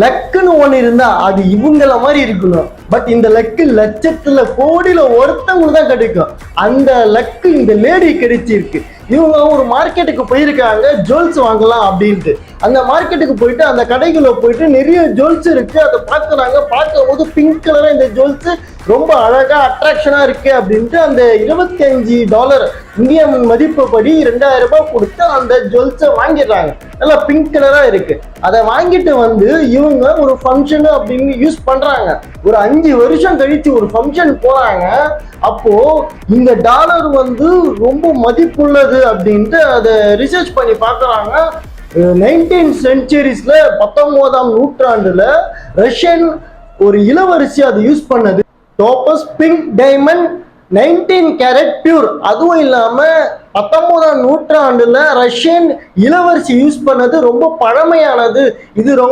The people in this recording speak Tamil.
லக்குன்னு ஒண்ணு இருந்தா அது இவங்கள மாதிரி இருக்கணும். பட் இந்த லக்கு லட்சத்துல கோடியில ஒருத்தவங்களுக்கு தான் கிடைக்கும். அந்த லக்கு இந்த லேடி கிடைச்சிருக்கு. இவங்க ஒரு மார்க்கெட்டுக்கு போயிருக்காங்க ஜுவல்ஸ் வாங்கலாம் அப்படின்ட்டு. அந்த மார்க்கெட்டுக்கு போயிட்டு அந்த கடைக்குள்ள போயிட்டு நிறைய ஜுவல்ஸ் இருக்கு, அதை பார்க்குறாங்க. பார்க்கும் போது பிங்க் கலரா இந்த ஜுவல்ஸ் ரொம்ப அழகா அட்ராக்ஷனா இருக்கு அப்படின்ட்டு அந்த $25 இந்தியன் மதிப்புப்படி 2000 ரூபாய் கொடுத்து அந்த ஜுவல்ஸை வாங்கிடுறாங்க. நல்லா பிங்க் கலரா இருக்கு. அதை வாங்கிட்டு வந்து இவங்க ஒரு ஃபங்க்ஷன் அப்படின்னு யூஸ் பண்றாங்க. ஒரு 5 வருஷம் கழிச்சு ஒரு ஃபங்க்ஷன் போறாங்க. அப்போ இந்த டாலர் வந்து ரொம்ப மதிப்புள்ளது அப்படின்ட்டு அதை ரிசர்ச் பண்ணி பார்க்குறாங்க. 19th சென்ச்சுரிஸ்ல 19ஆம் நூற்றாண்டுல ரஷ்யன் ஒரு இளவரசி அதை யூஸ் பண்ணது. டோபஸ் பிங்க் டைமண்ட் 19 கேரட் பியூர். அதுவும் இல்லாம 19ஆம் நூற்றாண்டுல ரஷ்யன் இளவரசி யூஸ் பண்ணது ரொம்ப பழமையானது. இது ரொம்ப